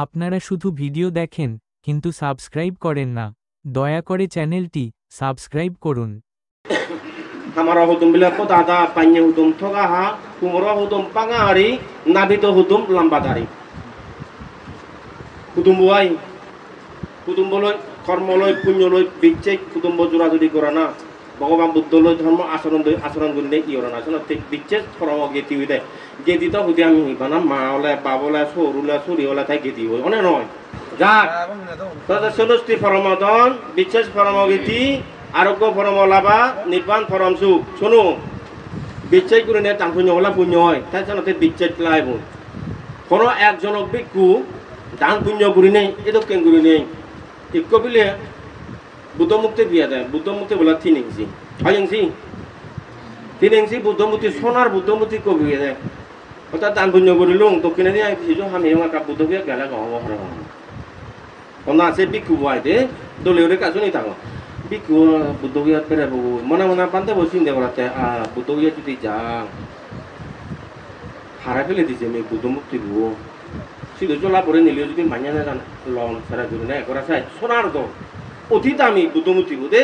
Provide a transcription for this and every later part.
আপনারা শুধু ভিডিও দেখেন কিন্তু সাবস্ক্রাইব করেন না। দয়া করে চ্যানেলটি সাবস্ক্রাইব করুন। Hamara hutum bila ko dada panye hutum thoga ha kumoro hutum pangari nabito hutum lambadari hutum buai hutum boloi kormoloi punyoloi bicek hutum bojura jodi korana ভগবান বুদ্ধ লই ধর্ম আচরণ করলে ইয়রণ আছে না দিচ্ছে ফরম গেতি হইতে গেতি তো হইতে আমি বানা মা হলে বাবলে সরুলে চুরি হলে তাই গেতি হই অনেক নয় যাক ষোলটি ফরমদন বিশেষ ফরম গেতি আরোগ্য ফরম লাভা নির্বাণ ফরম সুখ শোনো বিচ্ছেদ করে নিয়ে টান পুণ্য হলা পুণ্য হয় তাই জানো বিচ্ছেদ লাইব কোনো একজনক ভিক্ষু দান পুণ্য করি নেই এতো কেন করি নেই ইক্য বিলে বুদ্ধমুক্তি বিয়া দেয় বুদ্ধমুক্তি বলা 3 ইঞ্চি 6 ইঞ্চি 3 ইঞ্চি বুদ্ধমুক্তি সোনার বুদ্ধমুক্তি কবি দেয় অর্থাৎ দান পুণ্য করি লুং দক্ষিণে দিয়ে কিছু আমি আমার বুদ্ধ বিয়া গেলে গাঁও হর অন্য আছে ভিক্ষু বয় দে দলীয় কাজ নেই থাকো ভিক্ষু বুদ্ধ বিয়া পেরে মনে মনে পান্তে বসিন দে বলাতে বুদ্ধ বিয়া যদি যা হারা ফেলে দিছে আমি বুদ্ধমুক্তি বউ সিধু চলা পরে নিলেও যদি মানিয়া না জান লন সারা জুড়ে না একরা চাই সোনার দল অতি দামি বুদ্ধমূর্তি বোধে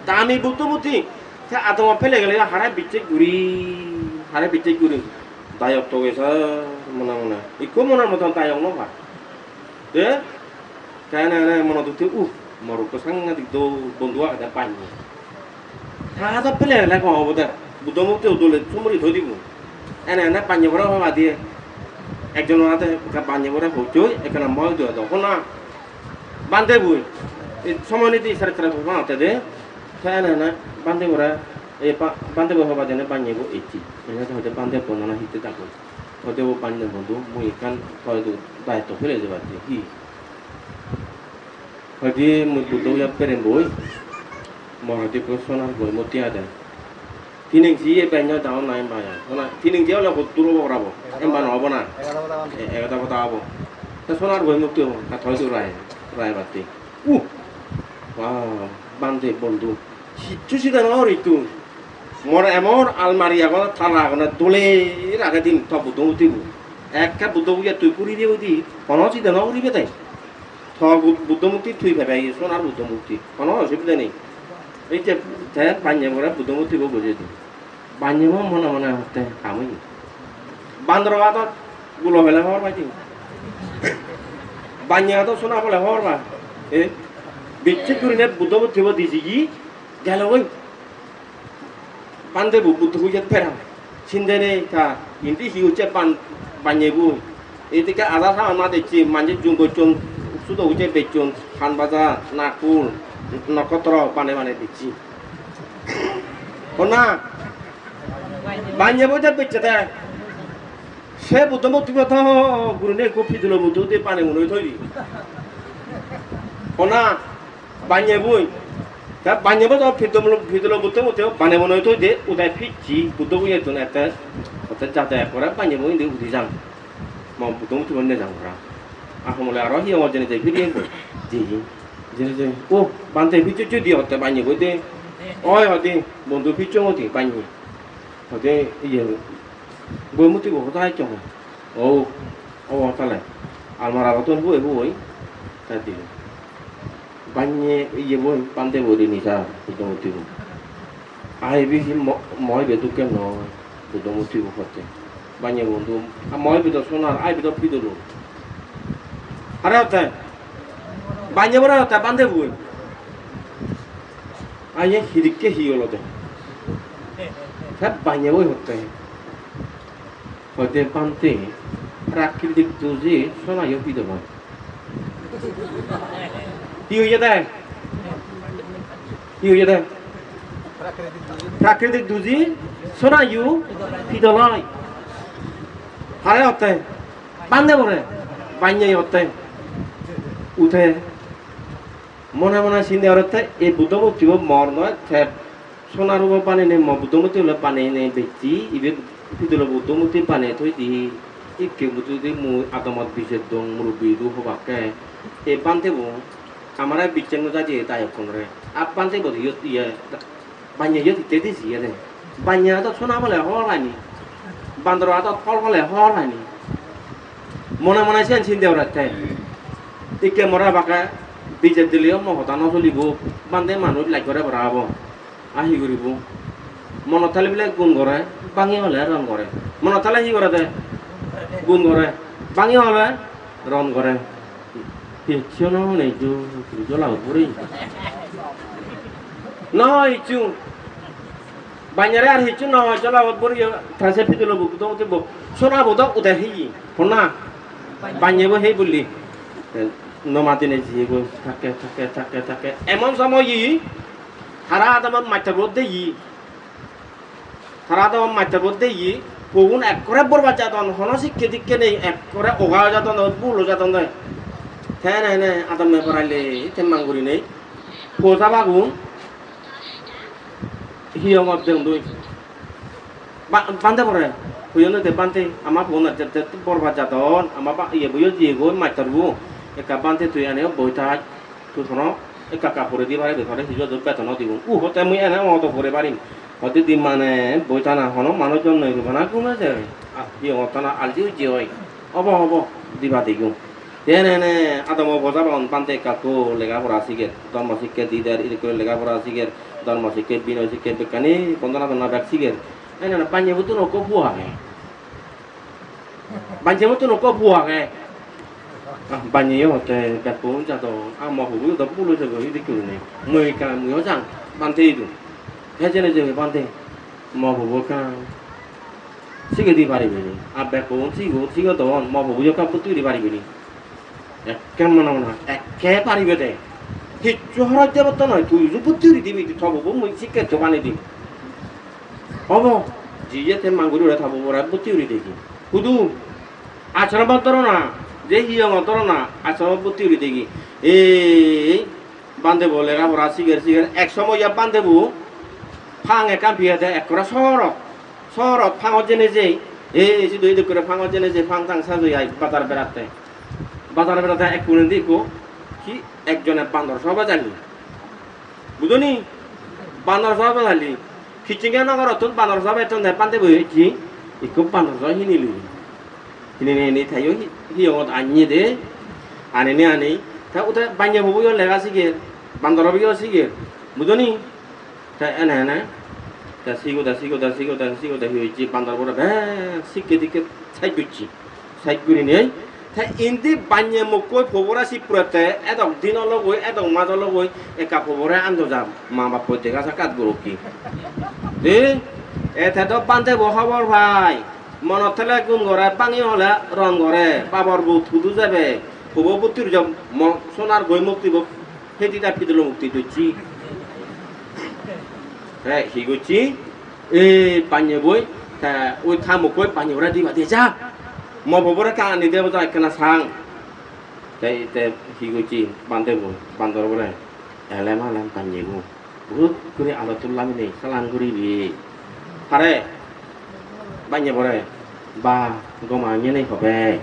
দামি বুদ্ধমূর্তি আতমা ফেলে গেলে হারায় বিচ্ছেদ ঘুরি দায়ক তো গেছে মনে মনে ইকো মনের মতন দায়ক নভা দে তাই না মনে দুটি মরক তো সাংঘাতিক তো বন্ধু আগে পাইনি হাত ফেলে গেলে কম হবো দে বুদ্ধমূর্তি দলে চুমরি ধরে দিব এনে পাঞ্জে ভরা হওয়া দিয়ে একজন হাতে পাঞ্জে ভরা হচ্ছে এখানে মই দেওয়া তখন না বান্ধে বই সময় নিতে ইসারে তারা বানাতে দে তাই না বান্ধে ভরা এই বান্ধে হওয়া দেনে পাঞ্জে বো এটি এখানে হয়তো বান্ধে বর্ণনা হিতে থাকো হয়তো পাঞ্জে বন্ধু মুই এখান হয়তো দায়িত্ব ফেলে যাবার কি হয়তো মুই বুদ্ধ পেরেন বই মহাদেব সোনার বই মতিয়া দেয় 3 ইঞ্চি এই পাঞ্জা দাও নাই মায়া না 3 ইঞ্চি হলে তুলো বরাবো এমবা নহব না একটা কথা হবো তা সোনার বই মুক্তি হবো হয়তো রায় বাতি বান্ধে বন্ধু সিচ্ছু সিধা নয় ঋতু মোর এমন আলমারি এখন থালা এখন দোলে আগে দিন তো বুদ্ধমূর্তি একটা বুদ্ধমূর্তি তুই পুরি দিয়ে দি কোনো চিন্তা ন উড়িবে তাই থ বুদ্ধমূর্তি তুই ভেবে সোনার বুদ্ধমূর্তি কোনো অসুবিধা নেই এই যে বাঞ্জে মোরা বুদ্ধমূর্তি বুঝে দিই বাঞ্জে মনে মনে হতে কামই বান্দর হাতত গুলো হলে হওয়ার পাইছি বাঞ্জে হাতত সোনা বলে হওয়ার বা এ বিচ্ছেদ করে বুদ্ধমূর্তি দিছি কি গেল ওই পান দেবো বুদ্ধ হয়ে যেতে ফেরা চিন্তা নেই তা কিন্তু হি হচ্ছে বানিয়ে বই এদিকে আধা সা আমরা দেখছি মাঝে জুঙ্গচন শুধু হচ্ছে বেচন খান বাজা নাকুল নক্ষত্র মানে দেখছি না বানিয়ে বই বেচছে তাই সে বুদ্ধমূর্তি কথা গুরু নেই কপি দিল বুদ্ধ দিয়ে পানি মনে তৈরি না বানিয়ে বই তা বানিয়ে বই ভিতর বুদ্ধ মতো বানিয়ে মনে তো দে উদয় ফিরছি বুদ্ধ বইয়ের জন্য একটা অর্থাৎ যাতায়াত করা বানিয়ে বই দিয়ে উঠে যান বুদ্ধ মতো বন্যে যান ওরা আসলে আরো হি আমার জেনে যাই ফিরিয়ে জি জেনে ও বানতে ফিরছে যদি হতে বানিয়ে বই দে ওই হতে বন্ধু ফিরছে মতি বানিয়ে হতে ইয়ে বই মতি কোথায় চো ও তাহলে আমার আগত বই তাই দিল banyak iya boy pandai boy ini sah bukan motif. Ai bisi moi betul kan no bukan motif hote. Banyak bondu moi betul sonar ai betul pido lo. Ada apa? Banyak orang apa pandai boy. Ai hidup ke hiyo lo deh. Kan banyak boy hote. Hote pandai rakil dik tuzi sonar yo pido boy. Hiu ya deh, প্রাকৃতিক দুজি সোনা you ফিদলাই হারে হতে বান্ধে পড়ে বাঞ্জাই হতে উঠে মনে মনে চিন্তা করতে এই বুদ্ধমূর্তি মর নয় সোনার উপর পানি নেই বুদ্ধমূর্তি হলে পানি নেই বেচি ইবে ফিদল বুদ্ধমূর্তি পানি থই দি এই কেমুতি দি মু আদমত বিশেষ দং মুরব্বী দু হবাকে এই বান্ধে আমার বিচ্ছেন্ন যাচ্ছে তাই এখন রে আপান থেকে বলি ইয়ে বানিয়ে ইয়ে দিতে দিছি রে বানিয়ে তো সোনা বলে হওয়ার হয়নি বান্দর তো ফল বলে হওয়ার হয়নি মনে মনে সেন চিন্তা ওরাতে টিকে মরা বাকা বিজেত দিলেও মহতা নচলিব বান্ধে মানুষ লাইক করে বরাব আহি করিব মনত থালে বোলে গুণ কৰে বাঙি হলে ৰন কৰে মনত থালে সি কৰে দে গুণ কৰে বাঙি হলে ৰন কৰে পেছন নেইটো জ্বলাব পৰি নহয় ইচু বাഞ്ഞারে আর হিচু নহয় জ্বলাব পৰি থাসে পিতল বুক তো উঠব সোনা বোধক উদে হি ফোনা বাഞ്ഞেব সেই বললি নমাতিনে জিগো থাকে থাকে থাকে থাকে এমন সময় ই হারা আদম মাইতার মধ্যে ই হারা আদম মাইতার মধ্যে ই কোন এক করে বরবাদ যাতন হন শিক্ষে দিকে নেই এক করে ওগা যাতন বুলো যাতন নয় হ্যাঁ নাই নাই আদম মে পড়াইলে তেমাঙ্গুরি নেই পোজা বাগুন হিয়ঙত দেন দুই বান্ধে পড়ে হুইনো দে বান্ধে আমার বোন বরবাদ যাতন আমার ইয়ে বইও জিগো মাইতার বু একা বান্ধে তুই আনে বইতা তুই শোনো একা কাপড়ে দিয়ে পারে দেখে হিজো বেতন দিব হতে মুই এনে মতো করে পারিম হতে দিন মানে বইতা না হনো মানুষজন নই না কমে যায় হিয়ঙত না আলজি উজি হয় হব হব দিবা দিগুম এনে আদম বজা বাউন বান্ধে কাকু লেখাপড়া শিখে ধর্ম শিক্ষা দিদার এরকম লেখাপড়া শিখে ধর্ম শিক্ষা বিনয় শিক্ষা বিজ্ঞানী বন্দনা বন্দনা ব্যাগ শিখে এনে পাঞ্জে মতো নকো বুয়াগে পাঞ্জে মতো নকো বুয়াগে বাঞ্জে হতে ব্যাপক যাত আমার হুবু তো পুলো যাবো এদিকে নেই মই কা মই যান বান্ধে দিও হেজেনে যে বান্ধে মা হুবু কা শিখে দি পারিবে আর ব্যাপক শিখো তো মা হুবু কা পুতুই দি পারিবে কেমন না একে পারিবে দে হিচ্ছু হরাই দেব তো নয় তুই পুতুরি দিবি থাকবো মই শিখে তো বানি দিবি হব জিয়েতে মাঙ্গুরি ওরা থাকবো ওরা পুতুরি দেখি শুধু আচরণ বতর না যে হিয়ং অতর না আচরণ পুতুরি দেখি এই বান্ধব লেখা পড়া শিখের শিখের এক সময় ইয়া বান্ধব ফাং একা বিয়ে দেয় এক করে শহরত ফাঙত জেনে যে এই শুধু এই করে ফাঙত জেনে যে ফাং টাং সাজুই আই বাজার বেড়াতে বাজারে বেড়াতে এক কোণে দিকো কি একজনের বান্দর সবা জানি বুঝনি বান্দর সবা জানি খিচিঙ্গা নগর অত বান্দর সবা এত পান্তে বইছি ইকো বান্দর সবা হিনিলি হিনি থাইও হিয়ত আনি দে আনি আনি তা ওটা বাঞ্জা বইও লেগা শিখে বান্দর বইও শিখে বুঝনি তা এনে এনে তা শিখো হয়েছি বান্দর বড় ভ্যা শিখে দিকে সাইড করছি সাইড করে নেই ইন্দি বান্যে মুখই ফবরা সিপুরাতে এদক দিন লগই এদক মাঝ লগই একা ফবরে আন্দ যাম মা বাপ দেখা সাকাত গরু কি দে এতে তো পান্তে বহাবর ভাই মনত থেলে গুণ করে পাঙি হলে রং করে বাবর বউ থুদু যাবে হব বুতির যাব সোনার গই মুক্তি সেটি তার পিতল মুক্তি দিচ্ছি হ্যাঁ সি করছি এই পান্যে বই তা ওই থামুকই পানি ওরা দিবা দিয়ে যা mau bobora ka ni de bota kana sang te higuchi bande bo bandor bore elem alam panje bo burut kuri alatullah ni salan kuri bi hare banye bore ba goma ni nei hobe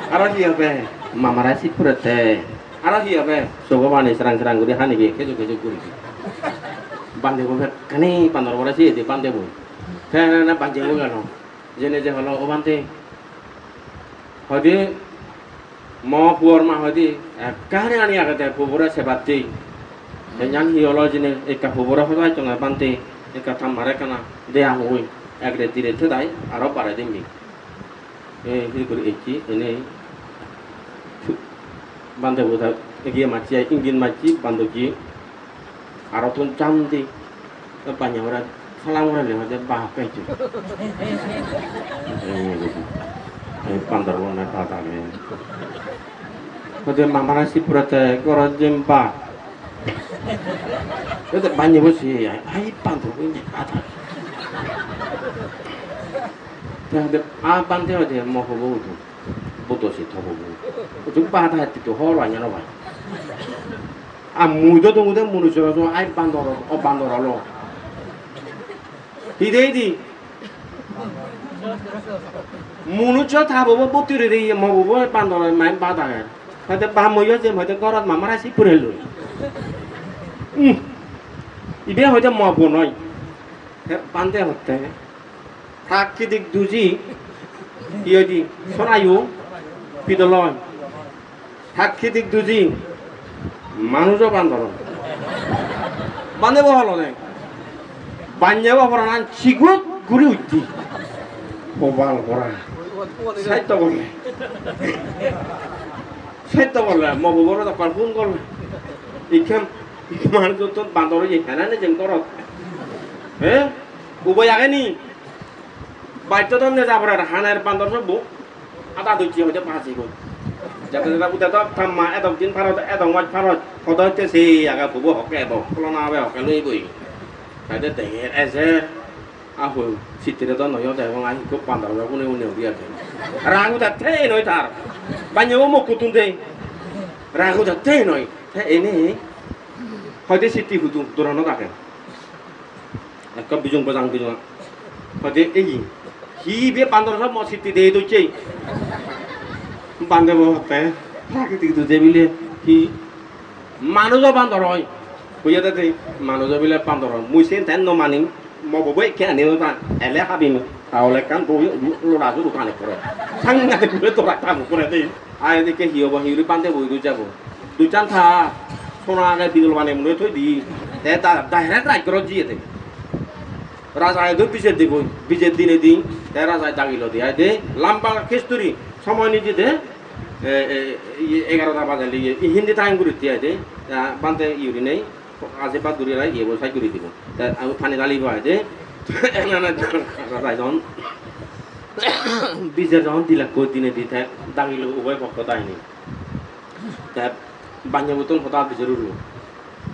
ara hi hobe mamara si purate ara hi hobe sogo bani serang-serang kuri hani bi keju kuri bande bo kani bandor bore si de bande bo kana panje bo kano jene je holo obante hodi mo puor ma hodi kare ani agate pubura sebati yang hiolo jene eka pubura hoda chonga bante eka tamare kana de amui agre tire thadai aro pare dimi hikuri eki ene bande boda egi machi ingin machi bandoki aro tun chamdi panyawara salam ora le hade ba peju pandar wona tata me hade mamara si purate koro jempa hade banye bosi ai pandar woni tata hade a bande hade mo ho bodu bodo si to bodu tu pa ta ti to ho ra nya no ba a mudo to mudo munu so ai pandar o pandar lo hideidi munucho thabo botire ri mo bo pandor mai bada hade ba moyo je hade korat mamara si purelo ibe hade mo bonoi he pande hotte থাকিদিক দুজি ইয়ে দি শোনাইও পিদলয় সাক্ষীতিক দুজি মানুষও বান্ধব বান্ধব হল নাই বাঞ্জাব অপরাণ চিগুত ঘুরে উঠতি কবাল করা সাহিত্য করলে সাহিত্য করলে মবর দরকার ফোন করলে ইখান মানুষ তো বান্ধব এখানে যেন করত হ্যাঁ উভয় আগে নি বাধ্যতা নে যাবার হানের বান্ধব সব আদা দুই হয়তো পাঁচি গো যাতে যাতে উঠে তো থাম্মা এত দিন ভারত এত মাছ ভারত কত হচ্ছে সেই আগে বুবু হকে এব কলনা হবে হকে লই বই তাদের দেখে এসে আহ সিটিরে তো নয় দেখো আই খুব বান্ধব কোনে কোনে দিয়া রাগু যাচ্ছে নয় তার বাঞ্জাও মুখ কুতুন দে রাগু যাচ্ছে নয় এনে হয়তো সিটি হুতু দূরানো থাকে একটা বিজং বাজাং বিজং হয়তো এই হি বে বান্ধব সব সিটি দে দইছে বান্ধব হতে প্রাকৃতিক দুজে মিলে কি মানুষও বান্ধব হয় কইয়া দে মানুষও মিলে বান্ধব হয় মুই সেন তেন মানি মবই কে আনি না এলে হাবিম তাহলে কান বই লোড়াজু দোকানে করে সাংঘাতিক করে তোরা কাম করে দেই আয় দেখে হিও হিউরি বান্ধে বই দু যাব দুই চান থা সোনা আগে বিদল মানে মনে থই দি তে তা ডাইরেক্ট রাইট করে জিয়ে দে রাজা দু বিজের দিব বিজের দিনে দিন তে রাজা দাগিল দিয়া দে লম্বা কেষ্টুরি সময় নিয়ে দে 11টা বাজে হিন্দি টাইম করে দিয়ে দে বান্ধে ইউরি নেই আজে বা দূরে ইয়ে বসাই করে দিব আমি পানি ডালি পাই দে রাজন বিজে যখন দিলা কই দিনে দিতে দাগিল উভয় পক্ষ তাইনি তা বাঞ্জা বুতন হতা বিজের উড়ু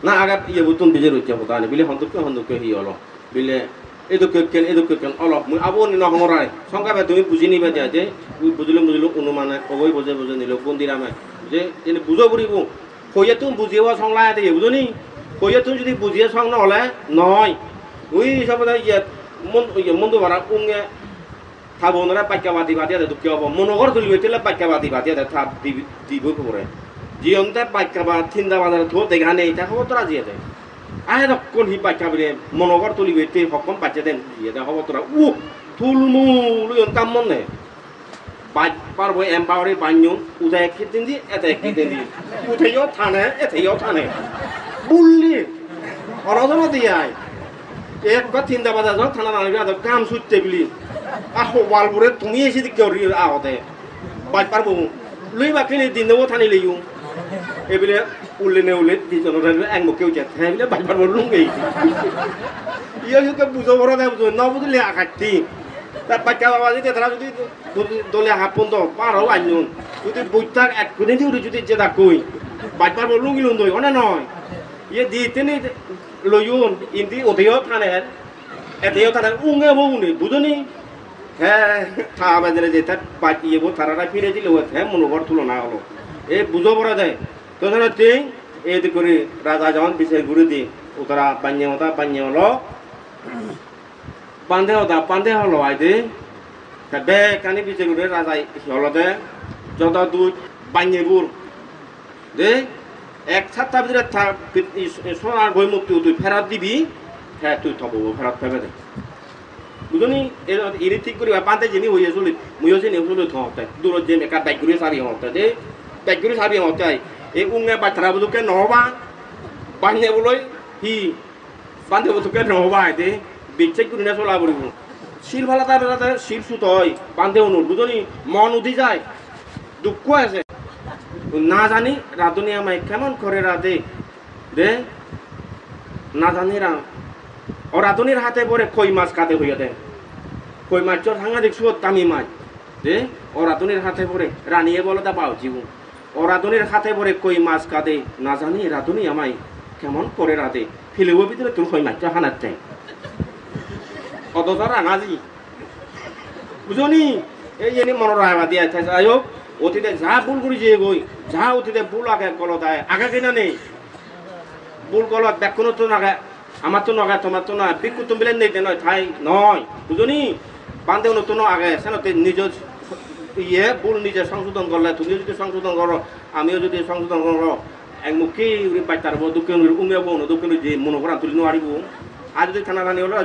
না আগে ইয়ে বুতন বিজের উচ্চা হতা নি বিলে হন্দুকে হি হলো বিলে এদুকেন অলপ মই আবনি নহমরাই সংখ্যা তুমি বুঝি নিবা দিয়া যে বুঝিলো অনুমানে অবৈ বুঝে নিল বন্দিরামে যে এনে বুঝো বুড়িব কইয়া তুমি বুঝিব সংলাই দিয়ে বুঝনি কইয়া তুমি যদি বুঝিয়ে সং নহলে নয় ওই সব ইয়ে মন্দ ভাড়া উঙে থাবনরা পাক্যাবাদী বাদিয়া দুঃখ হব মনোগর তুলিব তেলে পাক্যাবাদী বাদিয়া থাপ দিব পরে জিয়ন্তে পাক্যাবাদ চিন্তা বাজার থো দেখা নেই তা খবর তোরা জিয়ে দেয় আহে কোন হি পাক্যাবিরে মনোগর তুলিবে তে হকম পাচ্ছে দেন জিয়ে দেয় খবর তোরা থুলমুল কাম মনে বাজ পারবো এম্পাওয়ারে বান্যুন উদয় একদিন দি এত একদিন দি উঠেও থানে এতেও থানে বুল্লি অরজনা দিয়াই এক বা চিন্তা বাজার যখন থানা নামিবি আদর কাম সুইতে বিলি আহ ওয়ালপুরে তুমি এসে দিকে আহতে বাজ পারবো লুই বাকি দিন দেবো থানি লইও এবিলে উল্লেনে উল্লে দুজনের এক মুখে উঠে থাকলে বাজ পারবো লুঙ্গেই ইয়ে বুঝো বড় দেয় বুঝো ন বুঝলে আঘাতি তার বাচ্চা বাবা যদি তারা যদি দলে হাফন তো পারও আইনুন যদি বইটাক এক কোনে দিও যদি যেটা কই বাজ পারবো লুঙ্গি লুন দই অনে নয় ইয়ে দিতে নি লইউন ইন্দি ওতেও থানে এতেও থানে উঙ্গে বউনি বুঝনি হ্যাঁ থা বাজারে যে তার বাজ ইয়ে বউ তারাটা ফিরে দিলে হ্যাঁ মনোবর তুলনা হলো এ বুঝো বড় দেয় তো ধরো তিন এদি করে রাজা যখন বিশেষ গুরু দি ওতারা বান্যে হলো পান্দে হলো আইদে বে কানি বিশেষ গুরু রাজা হলো দে যত দুধ বান্যে বুর দে এক সাতটা ভিতরে সোনার বই মুক্তি তুই ফেরত দিবি হ্যাঁ তুই থব ফেরত ফেবে দে বুঝনি এর ঠিক করি পান্তে যিনি হইয়া চলি মুইও যে নেও চলি থতে দূর যে একা ব্যাগগুলি সাবি হতে দে ব্যাগগুলি সাবি হতে এই উঙ্গে বাচ্চারা বুঝুকে নহবা বান্যে বলই হি বান্ধে বুঝুকে নহবা দে বিচ্ছে করি না চলা পড়িব শিল ভালা তার শিল সুত হয় বান্ধে অনুর বুঝনি মন উঠি যায় দুঃখ আছে না জানি রাধুনি আমায় কেমন করে রাধে দে না জানি ও রাধুনির হাতে পরে কই মাছ কাটে হইয়া দেয় কই মাছ সাংঘাতিক সুত দামি মাছ দে ও রাধুনির হাতে পরে রানিয়ে বলে তা পাও জীবন ও রাধুনির হাতে পরে কই মাছ কাটে না জানি রাধুনি আমায় কেমন করে রাধে ফিলেব ভিতরে তোর কই মাছটা হানাতে কত তারা নাজি বুঝনি এই জন্য মনের রায়বা দিয়া যাই হোক অতীতে যা ভুল করি যে গই যা অতীতে ভুল আগে কলত আগে কিনা নেই ভুল কলত দেখুন তো নাগে আমার তো নগা তোমার তো নয় পিকু তুমি বিলেন নেই নয় ঠাই নয় বুঝনি বান্ধে নতুন আগে সেনতে নিজ ইয়ে ভুল নিজে সংশোধন করলে তুমিও যদি সংশোধন করো আমিও যদি সংশোধন করো এক মুখে বাচ্চার দক্ষিণ উমে বো দক্ষিণ যে মনে করা তুলি নোয়ারিব আর যদি থানা রানি হলো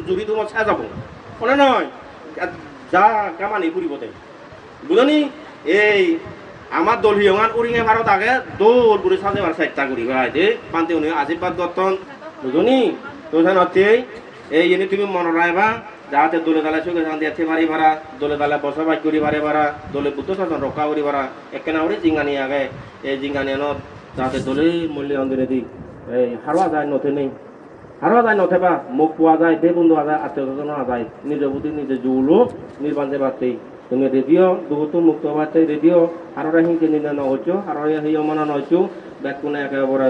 জুড়ি তোমার ছায়া যাবো মনে নয় যা কামানি ফুরিবতে বুঝনি এই আমার দল হিয়ঙান উড়িঙে ভারত আগে দৌড় করে সাজেবার চেষ্টা করি ভাই দে পান্তে উনি আশীর্বাদ দত্তন বুঝনি তো হচ্ছে এই জিনিস তুমি মনে রাখবা যাতে দলে দালে সুখে শান্তি আছে বাড়ি ভাড়া দলে দালে বসবাস করি বাড়ি ভাড়া দলে বুদ্ধ শাসন রক্ষা করি ভাড়া একেনা করে জিঙ্গানি আগে এই জিঙ্গানি যাতে দলে মূল্যায়ন দিনে দিই এই হারোয়া যায় নথে নেই হারোয়া যায় নথে বা মুখ পোৱা যায় বে বন্ধু আ যায় আত্মীয় স্বজন আ যায় নিজের বুদ্ধি নিজে জুলো নির্বাচনে বাড়তেই তুমি রেডিও দুটো মুক্ত বাড়তে রেডিও হারোরা হিংসে নিন্দা নহচ্ছো হারোয়া হিয় মানা নহচ্ছো ব্যাগ কোনে একেবারে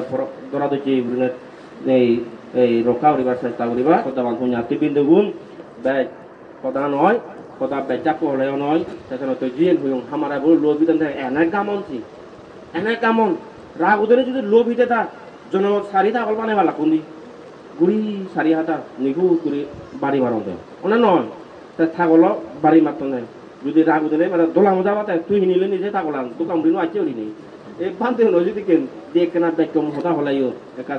ধরা দিচ্ছি এই রক্ষা করিবার চেষ্টা করিবা কথা বান্ধব জাতি বিন্দু গুণ ব্যাগ কথা নয় কথা বেচা পড়লেও নয় সেখানে তো জিয়েন হইং হামারা বলে লোভ বিধান থাকে এনে কামন রাগ ওদের যদি লোভ হিতে থাক জন সারি থাকল বানে বালা কোনদি গুড়ি সারি হাতা নিখু করে বাড়ি বাড়াও দেয় ওনা নয় তা থাকল বাড়ি মারত নেই যদি রাগ ওদের মানে দোলা মজা বাতে তুই হিনিলে নিজে থাকলাম তো কামড়ি আছে ওরি নেই এই বান্ধে নয় যদি কেন যে কেনা বেকম হতা হলাইও একা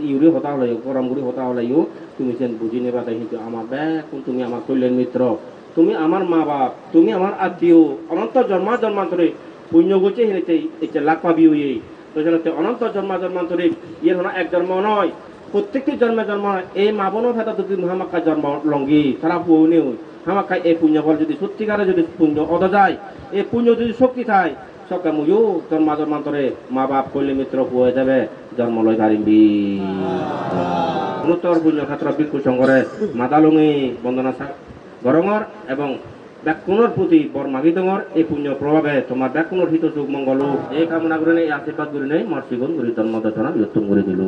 ইউরি হতা হলাইও গরম গুড়ি হতা হলাইও তুমি যেন বুঝি নেবা তাই কিন্তু আমার ব্যাগ তুমি আমার কল্যাণ মিত্র তুমি আমার মা বাপ তুমি আমার আত্মীয় অনন্ত জন্মান্তরে পুণ্য গুছে হেরেছে এটা লাখ পাবি এই তো জানতে অনন্ত জন্মান্তরে ইয়ে হলো এক জন্ম নয় প্রত্যেকটি জন্মে এই মা বোনও ভেতা যদি হামাক্কা জন্ম লঙ্গি সারা পুনেও হামাক্কা এই পুণ্য ফল যদি সত্যিকারে যদি পুণ্য অদ যায় এই পুণ্য যদি শক্তি থাকে সকা মুয়ো জন্মান্তরে মা বাপ কল্যাণ মিত্র হয়ে যাবে জন্ম লয় পারিবি গুরুত্বর পুণ্য ক্ষেত্র ভিক্ষু সংঘরে মাদালুঙি বন্দনা গরঙর এবং ব্যাকুণর প্রতি বরমাগি দঙর এই পুণ্য প্রভাবে তোমার ব্যাকুণর হিত সুখ মঙ্গল এই কামনা করে এই আশীর্বাদ করে নেই মর্ষিগণ গুরি জন্ম দর্শনা বিয়ত্তম করে দিল